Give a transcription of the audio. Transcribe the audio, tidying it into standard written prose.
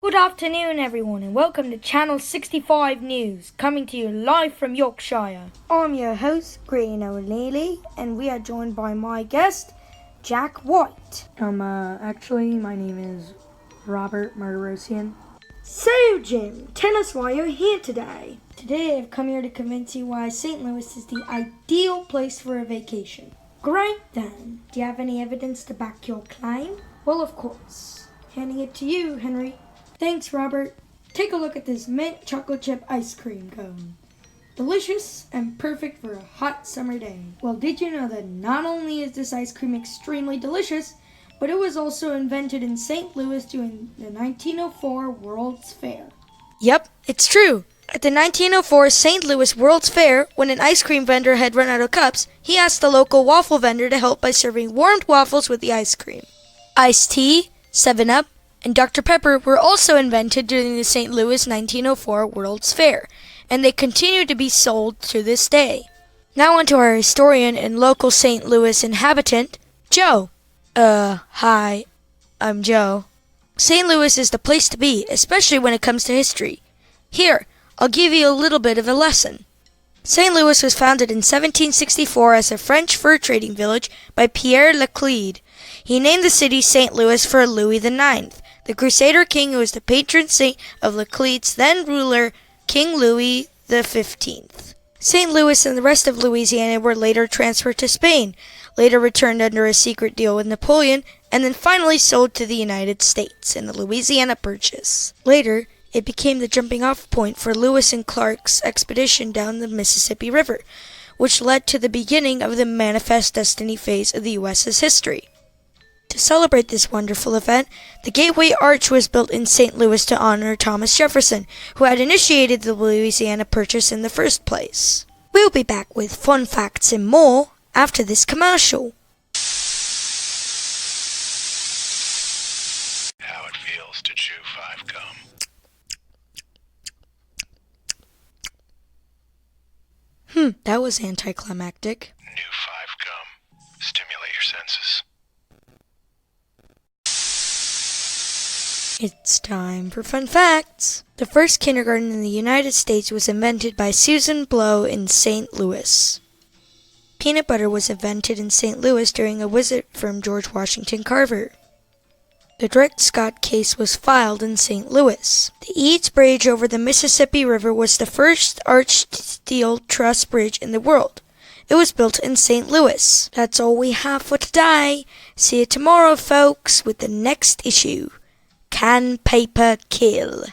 Good afternoon, everyone, and welcome to Channel 65 News, coming to you live from Yorkshire. I'm your host, Graham O'Leary, and we are joined by my guest, Jack White. Actually, my name is Robert Martirosian. So, Jim, tell us why you're here today. Today, I've come here to convince you why St. Louis is the ideal place for a vacation. Great, then. Do you have any evidence to back your claim? Well, of course. Handing it to you, Henry. Thanks, Robert. Take a look at this mint chocolate chip ice cream cone. Delicious and perfect for a hot summer day. Well, did you know that not only is this ice cream extremely delicious, but it was also invented in St. Louis during the 1904 World's Fair? Yep, it's true. At the 1904 St. Louis World's Fair, when an ice cream vendor had run out of cups, he asked the local waffle vendor to help by serving warmed waffles with the ice cream. Iced tea, 7-Up, and Dr. Pepper were also invented during the St. Louis 1904 World's Fair, and they continue to be sold to this day. Now on to our historian and local St. Louis inhabitant, Joe. Hi, I'm Joe. St. Louis is the place to be, especially when it comes to history. Here, I'll give you a little bit of a lesson. St. Louis was founded in 1764 as a French fur trading village by Pierre Laclede. He named the city St. Louis for Louis IX, the Crusader king who was the patron saint of Laclede's then ruler, King Louis XV. St. Louis and the rest of Louisiana were later transferred to Spain, later returned under a secret deal with Napoleon, and then finally sold to the United States in the Louisiana Purchase. Later, it became the jumping-off point for Lewis and Clark's expedition down the Mississippi River, which led to the beginning of the Manifest Destiny phase of the U.S.'s history. To celebrate this wonderful event, the Gateway Arch was built in St. Louis to honor Thomas Jefferson, who had initiated the Louisiana Purchase in the first place. We'll be back with fun facts and more after this commercial. How it feels to chew 5 gum. That was anticlimactic. New 5 gum. Stimulate your senses. It's time for fun facts. The first kindergarten in the United States was invented by Susan Blow in St. Louis. Peanut butter was invented in St. Louis during a visit from George Washington Carver. The Dred Scott case was filed in St. Louis. The Eads Bridge over the Mississippi River was the first arched steel truss bridge in the world. It was built in St. Louis. That's all we have for today. See you tomorrow, folks, with the next issue. Can paper kill?